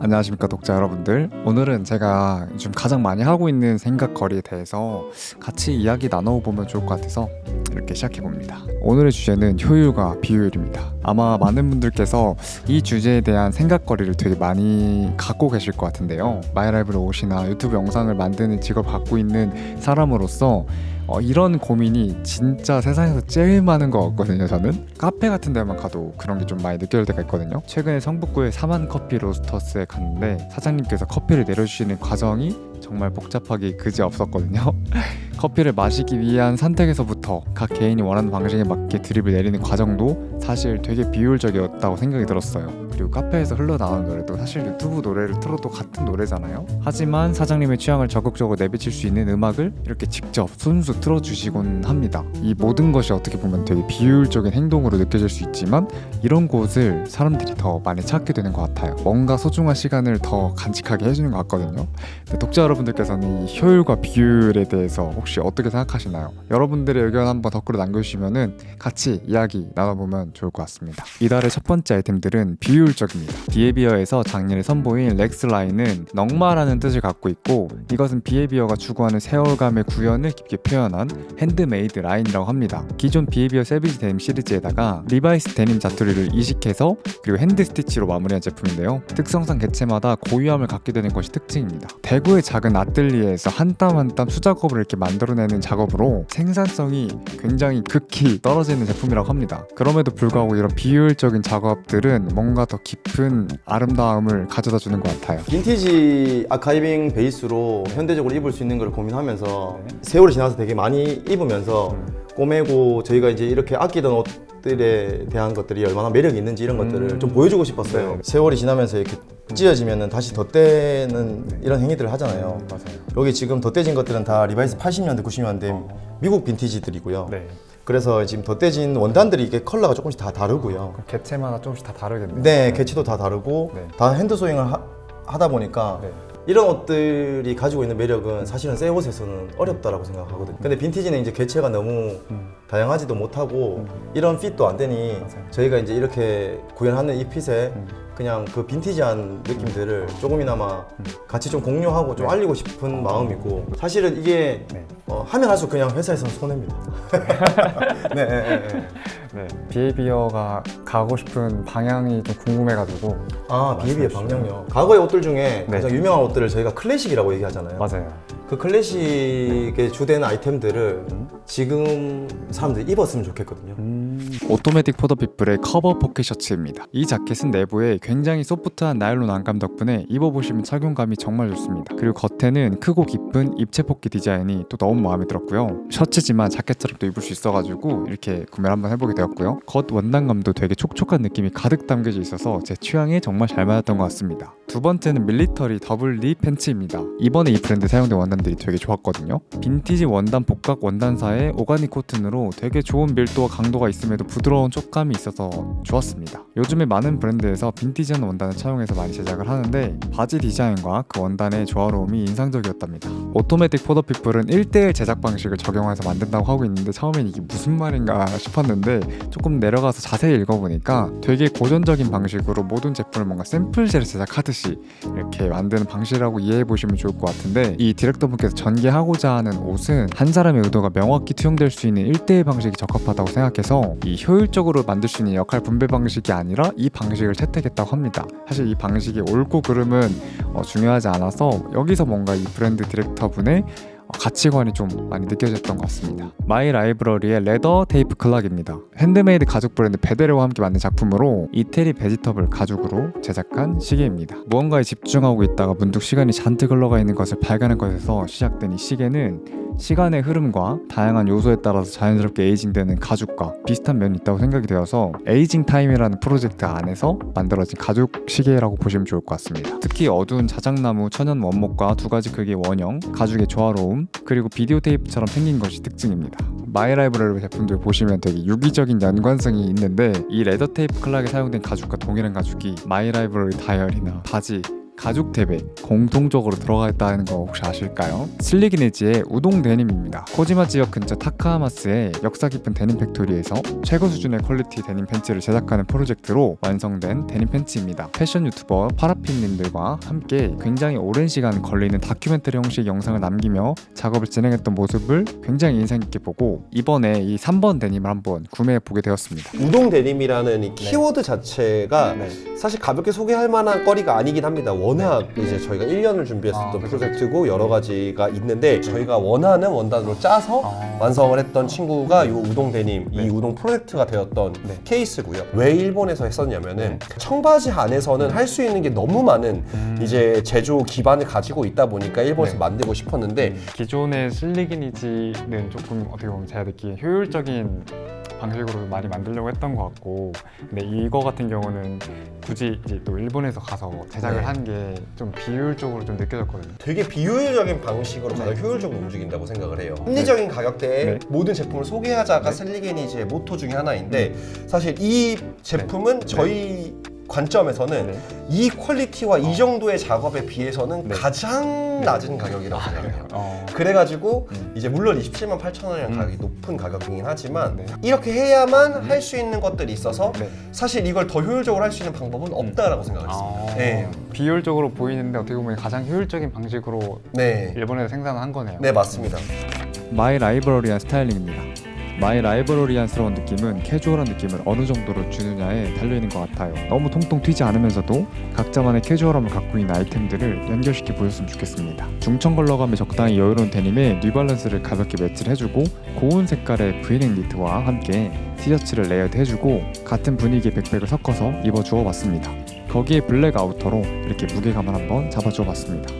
안녕하십니까 독자 여러분들. 오늘은 제가 요즘 가장 많이 하고 있는 생각거리에 대해서 같이 이야기 나눠보면 좋을 것 같아서 이렇게 시작해봅니다. 오늘의 주제는 효율과 비효율입니다. 아마 많은 분들께서 이 주제에 대한 생각거리를 되게 많이 갖고 계실 것 같은데요. 마이라이브로 옷이나 유튜브 영상을 만드는 직업을 갖고 있는 사람으로서 이런 고민이 진짜 세상에서 제일 많은 것 같거든요. 저는 카페 같은 데만 가도 그런 게 좀 많이 느껴질 때가 있거든요. 최근에 성북구의 사만 커피 로스터스에 갔는데 사장님께서 커피를 내려주시는 과정이 정말 복잡하기 그지없었거든요. 커피를 마시기 위한 선택에서부터 각 개인이 원하는 방식에 맞게 드립을 내리는 과정도 사실 되게 비효율적이었다고 생각이 들었어요. 그리고 카페에서 흘러나오는 노래도 사실 유튜브 노래를 틀어도 같은 노래잖아요. 하지만 사장님의 취향을 적극적으로 내비칠 수 있는 음악을 이렇게 직접 순수 틀어주시곤 합니다. 이 모든 것이 어떻게 보면 되게 비효율적인 행동으로 느껴질 수 있지만 이런 곳을 사람들이 더 많이 찾게 되는 것 같아요. 뭔가 소중한 시간을 더 간직하게 해주는 것 같거든요. 독자 여러분들께서는 이 효율과 비효율에 대해서 혹시 어떻게 생각하시나요? 여러분들의 의견 한번 댓글로 남겨주시면 같이 이야기 나눠보면 좋을 것 같습니다. 이달의 첫 번째 아이템들은 비효율적입니다. 비헤비어에서 작년에 선보인 렉스라인은 넉마라는 뜻을 갖고 있고, 이것은 비헤비어가 추구하는 세월감의 구현을 깊게 표현한 핸드메이드 라인이라고 합니다. 기존 비헤비어 세비지 데님 시리즈에다가 리바이스 데님 자투리를 이식해서 그리고 핸드 스티치로 마무리한 제품인데요. 특성상 개체마다 고유함을 갖게 되는 것이 특징입니다. 대구의 작은 아뜰리에에서 한 땀 한 땀 수작업을 이렇게 만들어내는 작업으로 생산성이 굉장히 극히 떨어지는 제품이라고 합니다. 그럼에도 불구하고 이런 비효율적인 작업들은 뭔가 더 깊은 아름다움을 가져다주는 것 같아요. 빈티지 아카이빙 베이스로 현대적으로 입을 수 있는 걸 고민하면서 세월이 지나서 되게 많이 입으면서 꼬매고 저희가 이제 이렇게 아끼던 옷들에 대한 것들이 얼마나 매력이 있는지 이런 것들을 좀 보여주고 싶었어요. 세월이 지나면서 이렇게 찢어지면 다시 덧대는 이런 행위들을 하잖아요. 맞아요. 여기 지금 덧대진 것들은 다 리바이스 80년대, 90년대 미국 빈티지들이고요. 네. 그래서 지금 덧대진 원단들이 이게 컬러가 조금씩 다 다르고요. 그럼 개체마다 조금씩 다 다르겠네요. 네, 개체도 다 다르고 네. 다 핸드 소잉을 하다 보니까 네. 이런 옷들이 가지고 있는 매력은 사실은 새 옷에서는 어렵다라고 생각하거든요. 근데 빈티지는 이제 개체가 너무 다양하지도 못하고 이런 핏도 안 되니 맞아요. 저희가 이제 이렇게 구현하는 이 핏에 그냥 그 빈티지한 느낌들을 조금이나마 같이 좀 공유하고 좀 알리고 싶은 마음이고, 사실은 이게 네. 하면 할수록 그냥 회사에서는 손해입니다. 네, 네, 네, 네. 네. 비헤비어가 가고 싶은 방향이 좀 궁금해가지고. 아, 비헤비의 방향요. 과거의 옷들 중에 네. 가장 유명한 옷들을 저희가 클래식이라고 얘기하잖아요. 맞아요. 그 클래식의 주된 아이템들을 지금 사람들이 입었으면 좋겠거든요. 오토매틱 포더피플의 커버 포켓 셔츠입니다. 이 자켓은 내부에 굉장히 소프트한 나일론 안감 덕분에 입어보시면 착용감이 정말 좋습니다. 그리고 겉에는 크고 깊은 입체 포켓 디자인이 또 너무 마음에 들었고요. 셔츠지만 자켓처럼 또 입을 수 있어가지고 이렇게 구매를 한번 해보게 되었고요. 겉 원단감도 되게 촉촉한 느낌이 가득 담겨져 있어서 제 취향에 정말 잘 맞았던 것 같습니다. 두 번째는 밀리터리 더블 리 팬츠입니다. 이번에 이 브랜드 사용된 원단들이 되게 좋았거든요. 빈티지 원단 복각 원단사의 오가닉 코튼으로 되게 좋은 밀도와 강도가 있음에도 부드러운 촉감이 있어서 좋았습니다. 요즘에 많은 브랜드에서 빈티지한 원단을 차용해서 많이 제작을 하는데 바지 디자인과 그 원단의 조화로움이 인상적이었답니다. 오토매틱 포더피플은 1:1 제작 방식을 적용해서 만든다고 하고 있는데 처음엔 이게 무슨 말인가 싶었는데 조금 내려가서 자세히 읽어보니까 되게 고전적인 방식으로 모든 제품을 뭔가 샘플제를 제작하듯이 이렇게 만드는 방식이라고 이해해보시면 좋을 것 같은데, 이 디렉터분께서 전개하고자 하는 옷은 한 사람의 의도가 명확히 투영될 수 있는 1:1 방식이 적합하다고 생각해서 이 효율적으로 만들 수 있는 역할 분배 방식이 아니라 이 방식을 채택했다고 합니다. 사실 이 방식이 옳고 그름은 중요하지 않아서 여기서 뭔가 이 브랜드 디렉터분의 가치관이 좀 많이 느껴졌던 것 같습니다. 마이 라이브러리의 레더 테이프 클락입니다. 핸드메이드 가죽 브랜드 베데르와 함께 만든 작품으로 이태리 베지터블 가죽으로 제작한 시계입니다. 무언가에 집중하고 있다가 문득 시간이 잔뜩 흘러가 있는 것을 발견한 것에서 시작된 이 시계는 시간의 흐름과 다양한 요소에 따라서 자연스럽게 에이징되는 가죽과 비슷한 면이 있다고 생각이 되어서 에이징 타임이라는 프로젝트 안에서 만들어진 가죽 시계라고 보시면 좋을 것 같습니다. 특히 어두운 자작나무 천연 원목과 두 가지 크기의 원형, 가죽의 조화로움, 그리고 비디오 테이프처럼 생긴 것이 특징입니다. 마이라이브러리 제품들 보시면 되게 유기적인 연관성이 있는데 이 레더 테이프 클락에 사용된 가죽과 동일한 가죽이 마이라이브러리 다이어리나 바지, 가죽 탭에 공통적으로 들어가 있다는 거 혹시 아실까요? 슬리기니지의 우동 데님입니다. 코지마 지역 근처 타카하마스의 역사 깊은 데님 팩토리에서 최고 수준의 퀄리티 데님 팬츠를 제작하는 프로젝트로 완성된 데님 팬츠입니다. 패션 유튜버 파라핀님들과 함께 굉장히 오랜 시간 걸리는 다큐멘터리 형식 영상을 남기며 작업을 진행했던 모습을 굉장히 인상 깊게 보고 이번에 이 3번 데님을 한번 구매해 보게 되었습니다. 우동 데님이라는 이 키워드 자체가 네. 사실 가볍게 소개할 만한 거리가 아니긴 합니다. 워낙 네. 이제 저희가 1년을 준비했었던 그렇죠. 프로젝트고 여러 가지가 있는데 저희가 원하는 원단으로 짜서 완성을 했던 친구가 이 우동 데님, 이 우동 프로젝트가 되었던 케이스고요. 왜 일본에서 했었냐면은 청바지 안에서는 할 수 있는 게 너무 많은 이제 제조 기반을 가지고 있다 보니까 일본에서 만들고 싶었는데 기존의 슬리기니지는 조금 어떻게 보면 제가 느끼기에 효율적인 방식으로 많이 만들려고 했던 것 같고, 근데 이거 같은 경우는 굳이 이제 또 일본에서 가서 제작을 네. 한 게 좀 비효율적으로 좀 느껴졌거든요. 되게 비효율적인 방식으로 가장 효율적으로 움직인다고 생각을 해요. 합리적인 가격대에 네. 모든 제품을 소개하자가 슬리게니지의 모토 중에 하나인데 사실 이 제품은 저희 관점에서는 이 퀄리티와 이 정도의 작업에 비해서는 가장 낮은 가격이라고 생각해요. 그래가지고 이제 물론 27만 8천 원이라는 가격이 높은 가격이긴 하지만 이렇게 해야만 할 수 있는 것들이 있어서 사실 이걸 더 효율적으로 할 수 있는 방법은 없다라고 생각했습니다. 네. 비효율적으로 보이는데 어떻게 보면 가장 효율적인 방식으로 네. 일본에서 생산을 한 거네요. 네, 맞습니다. 마이 라이브러리한 스타일링입니다. 마이 라이브러리안스러운 느낌은 캐주얼한 느낌을 어느 정도로 주느냐에 달려있는 것 같아요. 너무 통통 튀지 않으면서도 각자만의 캐주얼함을 갖고 있는 아이템들을 연결시켜 보였으면 좋겠습니다. 중청 컬러감이 적당히 여유로운 데님에 뉴발란스를 가볍게 매치를 해주고 고운 색깔의 브이넥 니트와 함께 티셔츠를 레이어드 해주고 같은 분위기의 백팩을 섞어서 입어주어 봤습니다. 거기에 블랙 아우터로 이렇게 무게감을 한번 잡아주어 봤습니다.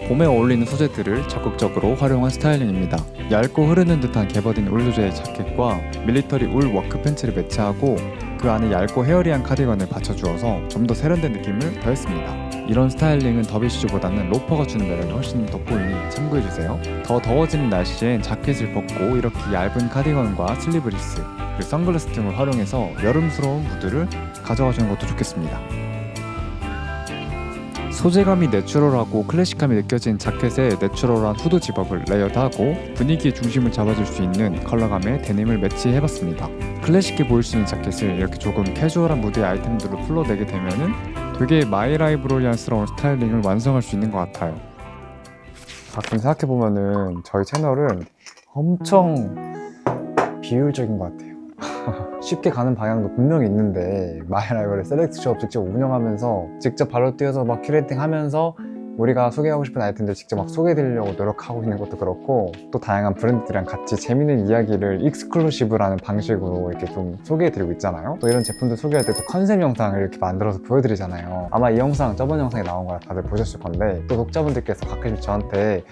봄에 어울리는 소재들을 적극적으로 활용한 스타일링입니다. 얇고 흐르는 듯한 개버딘 울 소재의 자켓과 밀리터리 울 워크 팬츠를 매치하고 그 안에 얇고 헤어리한 카디건을 받쳐주어서 좀 더 세련된 느낌을 더했습니다. 이런 스타일링은 더비슈즈보다는 로퍼가 주는 매력이 훨씬 돋보이니 참고해주세요. 더 더워지는 날씨엔 자켓을 벗고 이렇게 얇은 카디건과 슬리브리스 그리고 선글라스 등을 활용해서 여름스러운 무드를 가져가주는 것도 좋겠습니다. 소재감이 내추럴하고 클래식함이 느껴진 자켓에 내추럴한 후드 집업을 레이어드하고 분위기의 중심을 잡아줄 수 있는 컬러감의 데님을 매치해봤습니다. 클래식해 보일 수 있는 자켓을 이렇게 조금 캐주얼한 무드의 아이템들로 풀러내게 되면은 되게 마이 라이브러리안스러운 스타일링을 완성할 수 있는 것 같아요. 가끔 생각해보면은 저희 채널은 엄청 비효율적인 것 같아요. 쉽게 가는 방향도 분명히 있는데 마이라이브러리 셀렉트숍 직접 운영하면서 직접 발로 뛰어서 막 큐레이팅 하면서 우리가 소개하고 싶은 아이템들 직접 막 소개해드리려고 노력하고 있는 것도 그렇고 또 다양한 브랜드들이랑 같이 재밌는 이야기를 익스클루시브라는 방식으로 이렇게 좀 소개해드리고 있잖아요. 또 이런 제품들 소개할 때 또 컨셉 영상을 이렇게 만들어서 보여드리잖아요. 아마 이 영상 저번 영상에 나온 거라 다들 보셨을 건데 또 독자분들께서 가끔씩 저한테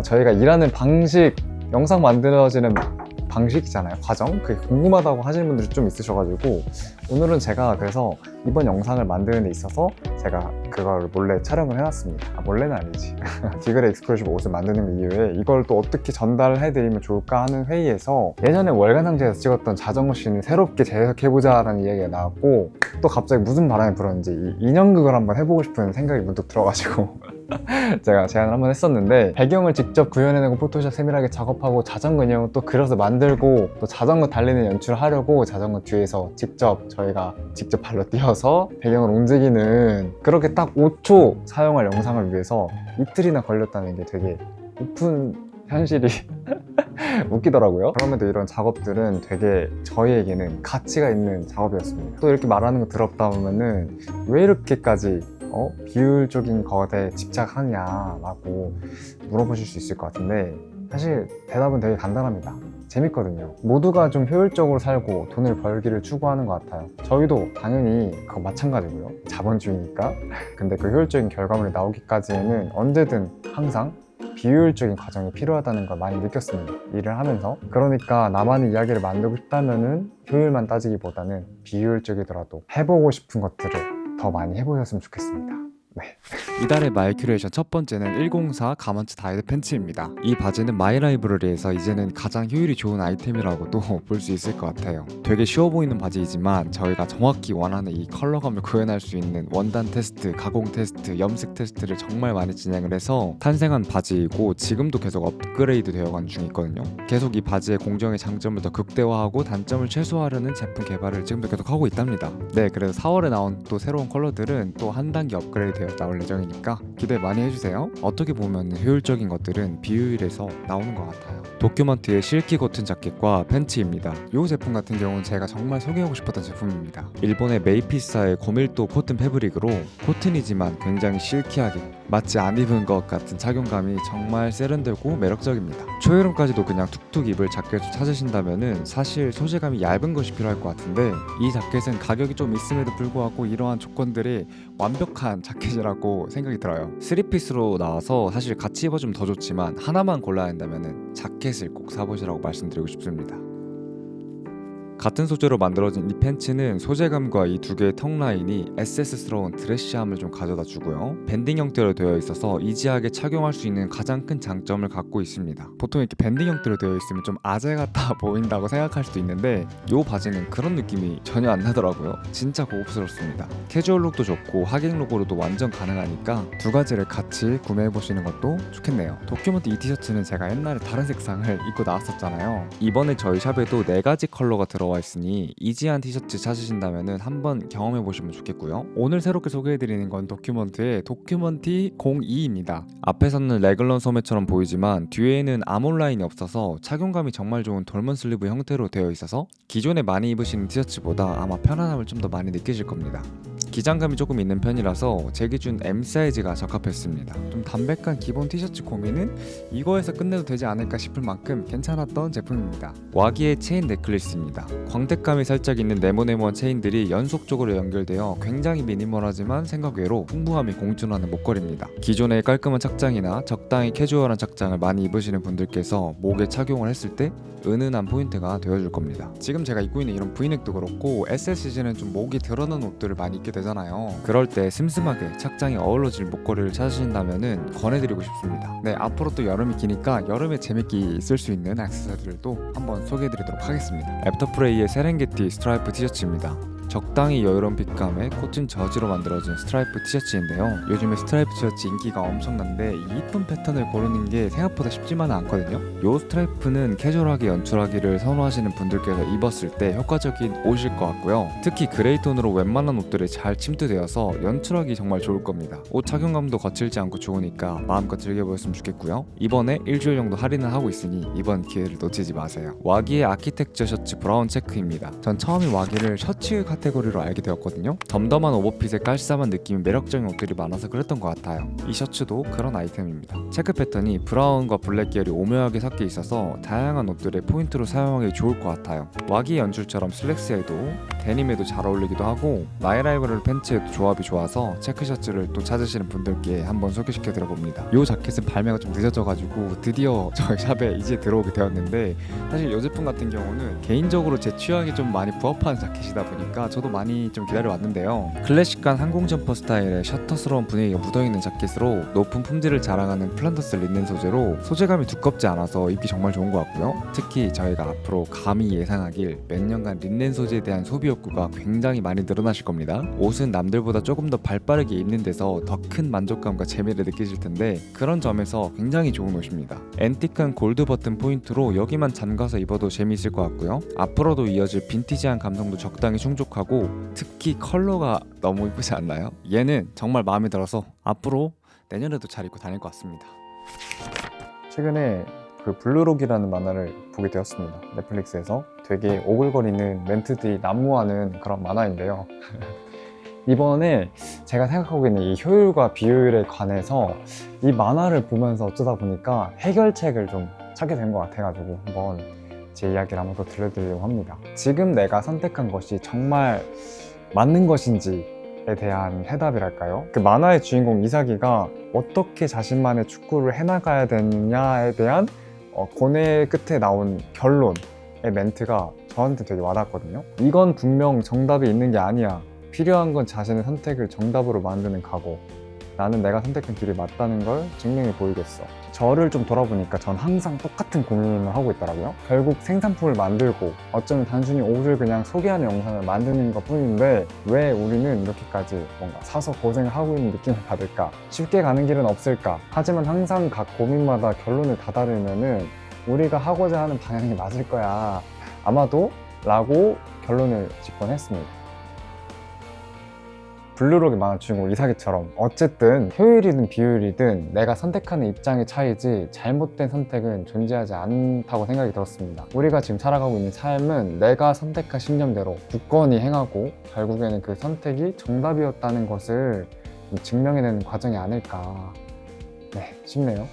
저희가 일하는 방식, 영상 만들어지는 방식이잖아요. 과정? 그게 궁금하다고 하시는 분들이 좀 있으셔가지고 오늘은 제가 그래서 이번 영상을 만드는 데 있어서 제가 그걸 몰래 촬영을 해놨습니다. 몰래는 아니지. 디그레 익스클루시브 옷을 만드는 이유에 이걸 또 어떻게 전달해드리면 좋을까 하는 회의에서 예전에 월간상제에서 찍었던 자전거 씬을 새롭게 재해석해보자 라는 이야기가 나왔고 또 갑자기 무슨 바람이 불었는지 이 인형극을 한번 해보고 싶은 생각이 문득 들어가지고 제가 제안을 한번 했었는데 배경을 직접 구현해내고 포토샵 세밀하게 작업하고 자전거 인형을 또 그려서 만들고 또 자전거 달리는 연출을 하려고 자전거 뒤에서 저희가 직접 발로 뛰어서 배경을 움직이는 그렇게 딱 5초 사용할 영상을 위해서 이틀이나 걸렸다는 게 되게 오픈 현실이 웃기더라고요. 그럼에도 이런 작업들은 되게 저희에게는 가치가 있는 작업이었습니다. 또 이렇게 말하는 거 들었다 보면은 왜 이렇게까지 비효율적인 것에 집착하냐라고 물어보실 수 있을 것 같은데 사실 대답은 되게 간단합니다. 재밌거든요. 모두가 좀 효율적으로 살고 돈을 벌기를 추구하는 것 같아요. 저희도 당연히 그거 마찬가지고요. 자본주의니까. 근데 그 효율적인 결과물이 나오기까지에는 언제든 항상 비효율적인 과정이 필요하다는 걸 많이 느꼈습니다. 일을 하면서. 그러니까 나만의 이야기를 만들고 싶다면은 효율만 따지기보다는 비효율적이더라도 해보고 싶은 것들을 더 많이 해보셨으면 좋겠습니다. 이달의 마이 큐레이션 첫 번째는 104 가먼츠 다이드 팬츠입니다. 이 바지는 마이 라이브러리에서 이제는 가장 효율이 좋은 아이템이라고도 볼 수 있을 것 같아요. 되게 쉬워 보이는 바지이지만 저희가 정확히 원하는 이 컬러감을 구현할 수 있는 원단 테스트, 가공 테스트, 염색 테스트를 정말 많이 진행을 해서 탄생한 바지이고 지금도 계속 업그레이드 되어가는 중에 있거든요. 계속 이 바지의 공정의 장점을 더 극대화하고 단점을 최소화하려는 제품 개발을 지금도 계속 하고 있답니다. 네, 그래서 4월에 나온 또 새로운 컬러들은 또 한 단계 업그레이드 되어 나올 예정이니까 기대 많이 해주세요. 어떻게 보면 효율적인 것들은 비효율에서 나오는 것 같아요. 도큐먼트의 실키 코튼 자켓과 팬츠입니다. 이 제품 같은 경우는 제가 정말 소개하고 싶었던 제품입니다. 일본의 메이피스사의 고밀도 코튼 패브릭으로 코튼이지만 굉장히 실키하게 마치 안 입은 것 같은 착용감이 정말 세련되고 매력적입니다. 초여름까지도 그냥 툭툭 입을 자켓을 찾으신다면은 사실 소재감이 얇은 것이 필요할 것 같은데 이 자켓은 가격이 좀 있음에도 불구하고 이러한 조건들이 완벽한 자켓이라고 생각이 들어요. 3피스로 나와서 사실 같이 입어주면 더 좋지만 하나만 골라야 한다면은 자켓을 꼭 사보시라고 말씀드리고 싶습니다. 같은 소재로 만들어진 이 팬츠는 소재감과 이 두 개의 턱 라인이 SS스러운 드레시함을 좀 가져다 주고요. 밴딩 형태로 되어 있어서 이지하게 착용할 수 있는 가장 큰 장점을 갖고 있습니다. 보통 이렇게 밴딩 형태로 되어 있으면 좀 아재 같아 보인다고 생각할 수도 있는데 이 바지는 그런 느낌이 전혀 안 나더라고요. 진짜 고급스럽습니다. 캐주얼 룩도 좋고 하객 룩으로도 완전 가능하니까 두 가지를 같이 구매해 보시는 것도 좋겠네요. 도큐먼트 이 티셔츠는 제가 옛날에 다른 색상을 입고 나왔었잖아요. 이번에 저희 샵에도 4가지 컬러가 들어와 있으니 이지한 티셔츠 찾으신다면 한번 경험해 보시면 좋겠고요. 오늘 새롭게 소개해드리는 건 도큐먼트의 도큐먼티 02입니다. 앞에서는 레글런 소매처럼 보이지만 뒤에는 아몰 라인이 없어서 착용감이 정말 좋은 돌먼 슬리브 형태로 되어 있어서 기존에 많이 입으시는 티셔츠보다 아마 편안함을 좀 더 많이 느끼실 겁니다. 기장감이 조금 있는 편이라서 제 기준 M 사이즈가 적합했습니다. 좀 담백한 기본 티셔츠 고민은 이거에서 끝내도 되지 않을까 싶을 만큼 괜찮았던 제품입니다. 와기의 체인 넥클리스입니다. 광택감이 살짝 있는 네모네모한 체인들이 연속적으로 연결되어 굉장히 미니멀하지만 생각 외로 풍부함이 공존하는 목걸이입니다. 기존의 깔끔한 착장이나 적당히 캐주얼한 착장을 많이 입으시는 분들께서 목에 착용을 했을 때 은은한 포인트가 되어줄 겁니다. 지금 제가 입고 있는 이런 브이넥도 그렇고 SS 시즌은 좀 목이 드러난 옷들을 많이 입게 되잖아요. 그럴 때 슴슴하게 착장이 어우러질 목걸이를 찾으신다면 권해드리고 싶습니다. 네, 앞으로 또 여름이 기니까 여름에 재밌게 쓸 수 있는 액세서리들도 한번 소개해드리도록 하겠습니다. 애프터프레이의 세렝게티 스트라이프 티셔츠입니다. 적당히 여유로운 핏감에 코튼 저지로 만들어진 스트라이프 티셔츠인데요. 요즘에 스트라이프 티셔츠 인기가 엄청난데 이 이쁜 패턴을 고르는 게 생각보다 쉽지만은 않거든요. 이 스트라이프는 캐주얼하게 연출하기를 선호하시는 분들께서 입었을 때 효과적인 옷일 것 같고요. 특히 그레이 톤으로 웬만한 옷들이 잘 침투되어서 연출하기 정말 좋을 겁니다. 옷 착용감도 거칠지 않고 좋으니까 마음껏 즐겨보셨으면 좋겠고요. 이번에 일주일 정도 할인을 하고 있으니 이번 기회를 놓치지 마세요. 와기의 아키텍처 셔츠 브라운 체크입니다. 전 처음에 와기를 셔츠 카테고리로 알게 되었거든요. 덤덤한 오버핏의 깔쌈한 느낌이 매력적인 옷들이 많아서 그랬던 것 같아요. 이 셔츠도 그런 아이템입니다. 체크 패턴이 브라운과 블랙 계열이 오묘하게 섞여 있어서 다양한 옷들의 포인트로 사용하기 좋을 것 같아요. 와기 연출처럼 슬랙스에도 데님에도 잘 어울리기도 하고 마이 라이브러리 팬츠에도 조합이 좋아서 체크 셔츠를 또 찾으시는 분들께 한번 소개시켜 드려봅니다. 이 자켓은 발매가 좀 늦어져가지고 드디어 저희 샵에 이제 들어오게 되었는데 사실 이 제품 같은 경우는 개인적으로 제 취향에 좀 많이 부합하는 자켓이다 보니까 저도 많이 좀 기다려왔는데요. 클래식한 항공 점퍼 스타일의 셔터스러운 분위기가 묻어있는 자켓으로 높은 품질을 자랑하는 플란더스 린넨 소재로 소재감이 두껍지 않아서 입기 정말 좋은 것 같고요. 특히 저희가 앞으로 감히 예상하길 몇 년간 린넨 소재에 대한 소비 욕구가 굉장히 많이 늘어나실 겁니다. 옷은 남들보다 조금 더 발빠르게 입는 데서 더 큰 만족감과 재미를 느끼실 텐데 그런 점에서 굉장히 좋은 옷입니다. 앤틱한 골드 버튼 포인트로 여기만 잠가서 입어도 재미있을 것 같고요. 앞으로도 이어질 빈티지한 감성도 적당히 충족하고 특히 컬러가 너무 이쁘지 않나요? 얘는 정말 마음에 들어서 앞으로 내년에도 잘 입고 다닐 것 같습니다. 최근에 그 블루록이라는 만화를 보게 되었습니다. 넷플릭스에서 되게 오글거리는 멘트들이 난무하는 그런 만화인데요. 이번에 제가 생각하고 있는 이 효율과 비효율에 관해서 이 만화를 보면서 어쩌다 보니까 해결책을 좀 찾게 된 것 같아가지고 한번 제 이야기를 한번 더 들려드리려고 합니다. 지금 내가 선택한 것이 정말 맞는 것인지에 대한 해답이랄까요? 그 만화의 주인공 이사기가 어떻게 자신만의 축구를 해나가야 되느냐에 대한 고뇌 끝에 나온 결론의 멘트가 저한테 되게 와닿았거든요. 이건 분명 정답이 있는 게 아니야. 필요한 건 자신의 선택을 정답으로 만드는 각오. 나는 내가 선택한 길이 맞다는 걸 증명해 보이겠어. 저를 좀 돌아보니까 전 항상 똑같은 고민을 하고 있더라고요. 결국 생산품을 만들고 어쩌면 단순히 옷을 그냥 소개하는 영상을 만드는 것 뿐인데 왜 우리는 이렇게까지 뭔가 사서 고생을 하고 있는 느낌을 받을까? 쉽게 가는 길은 없을까? 하지만 항상 각 고민마다 결론을 다다르면은 우리가 하고자 하는 방향이 맞을 거야. 아마도 라고 결론을 짓곤 했습니다. 블루록의 만화 주인공 이사기처럼 어쨌든 효율이든 비효율이든 내가 선택하는 입장의 차이지 잘못된 선택은 존재하지 않다고 생각이 들었습니다. 우리가 지금 살아가고 있는 삶은 내가 선택한 신념대로 굳건히 행하고 결국에는 그 선택이 정답이었다는 것을 증명해내는 과정이 아닐까 싶네요.